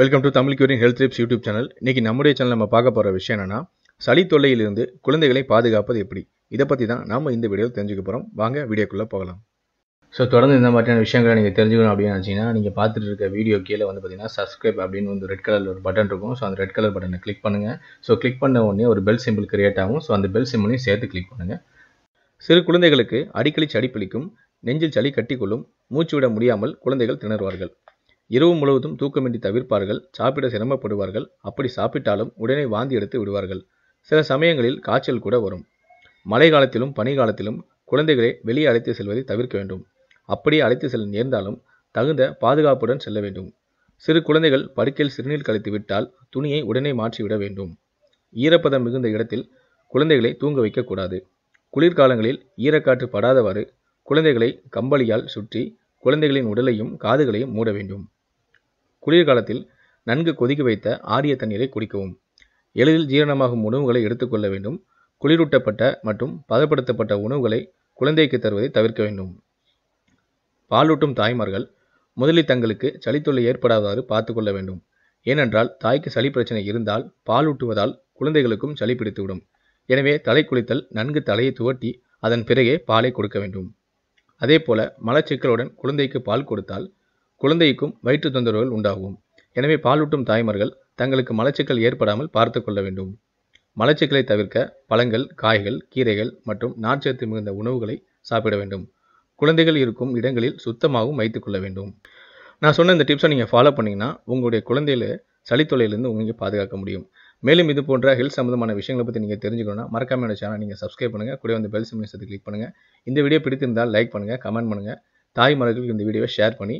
Welcome to Tamil curing health tips YouTube channel. இன்னைக்கு நம்முடைய channel நம்ம பார்க்க போகிற விஷயம் என்னன்னா, சளி தொல்லையிலிருந்து குழந்தைகளை பாதுகாப்பது எப்படி, இதை பற்றி தான் நாம் இந்த வீடியோவில் தெரிஞ்சுக்க போகிறோம். வாங்க வீடியோக்குள்ளே போகலாம். ஸோ தொடர்ந்து இந்த மாதிரியான விஷயங்களை நீங்கள் தெரிஞ்சுக்கணும் அப்படின்னு நினச்சிங்கன்னா, நீங்கள் பார்த்துட்டு இருக்க வீடியோ கீழே வந்து பார்த்தீங்கன்னா சப்ஸ்கிரைப் அப்படின்னு வந்து ரெட் கலரில் ஒரு பட்டன் இருக்கும். ஸோ அந்த ரெட் கலர் பட்டனை கிளிக் பண்ணுங்கள். ஸோ கிளிக் பண்ண உடனே ஒரு பெல் சிம்பிள் கிரியேட் ஆகும். ஸோ அந்த பெல் சிம்பிளையும் சேர்த்து கிளிக் பண்ணுங்கள். சிறு குழந்தைகளுக்கு அடிக்கடி சளி பிடிக்கும், நெஞ்சில் சளி கட்டிக்கொள்ளும், மூச்சு விட முடியாமல் குழந்தைகள் திணறுவார்கள். இரவு முழுவதும் தூக்கமின்றி தவிர்ப்பார்கள், சாப்பிட சிரமப்படுவார்கள், அப்படி சாப்பிட்டாலும் உடனே வாந்தி எடுத்து விடுவார்கள். சில சமயங்களில் காய்ச்சல் கூட வரும். மழை காலத்திலும் பனி காலத்திலும் குழந்தைகளை வெளியே அழைத்து செல்வதை தவிர்க்க வேண்டும். அப்படியே அழைத்து செல்ல நேர்ந்தாலும் தகுந்த பாதுகாப்புடன் செல்ல வேண்டும். சிறு குழந்தைகள் படுக்கையில் சிறுநீர் கழித்து விட்டால் துணியை உடனே மாற்றிவிட வேண்டும். ஈரப்பதம் மிகுந்த இடத்தில் குழந்தைகளை தூங்க வைக்கக்கூடாது. குளிர்காலங்களில் ஈரக்காற்று படாதவாறு குழந்தைகளை கம்பளியால் சுற்றி குழந்தைகளின் உடலையும் காதுகளையும் மூட வேண்டும். குளிர்காலத்தில் நன்கு கொதிக்க வைத்த ஆரிய தண்ணீரை குடிக்கவும். எளிதில் ஜீரணமாகும் உணவுகளை எடுத்துக்கொள்ள வேண்டும். குளிரூட்டப்பட்ட மற்றும் பதப்படுத்தப்பட்ட உணவுகளை குழந்தைக்கு தருவதை தவிர்க்க வேண்டும். பாலூட்டும் தாய்மார்கள் முதலில் தங்களுக்கு சளித்தொல்லை ஏற்படாதவாறு பார்த்து கொள்ள வேண்டும். ஏனென்றால் தாய்க்கு சளி பிரச்சனை இருந்தால் பாலூட்டுவதால் குழந்தைகளுக்கும் சளி பிடித்துவிடும். எனவே தலை குளித்தல், நன்கு தலையை துவட்டி அதன் பிறகே பாலை கொடுக்க வேண்டும். அதே போல மலச்சிக்கலுடன் குழந்தைக்கு பால் கொடுத்தால் குழந்தைக்கும் வயிற்று தொந்தரவுகள் உண்டாகும். எனவே பாலூட்டும் தாய்மார்கள் தங்களுக்கு மலச்சிக்கல் ஏற்படாமல் பார்த்து கொள்ள வேண்டும். மலச்சிக்கலை தவிர்க்க பழங்கள், காய்கள், கீரைகள் மற்றும் நார்ச்சத்து மிகுந்த உணவுகளை சாப்பிட வேண்டும். குழந்தைகள் இருக்கும் இடங்களில் சுத்தமாகவும் வைத்துக் கொள்ள வேண்டும். நான் சொன்ன இந்த டிப்ஸை நீங்கள் ஃபாலோ பண்ணிங்கன்னா உங்களுடைய குழந்தையில சளித்தொல்லையிலிருந்து நீங்கள் பாதுகாக்க முடியும். மேலும் இது போன்ற ஹெல்த் சம்பந்தமான விஷயங்களை பற்றி நீங்கள் தெரிஞ்சுக்கணும்னா மறக்காம என்னோட சேனல் நீங்கள் சப்ஸ்கிரைப் பண்ணுங்கள். கூட வந்து பெல் சிம்பிளை கிளிக் பண்ணுங்கள். இந்த வீடியோ பிடித்திருந்தால் லைக் பண்ணுங்கள், கமெண்ட் பண்ணுங்கள். தாய்மார்களுக்கு இந்த வீடியோவை ஷேர் பண்ணி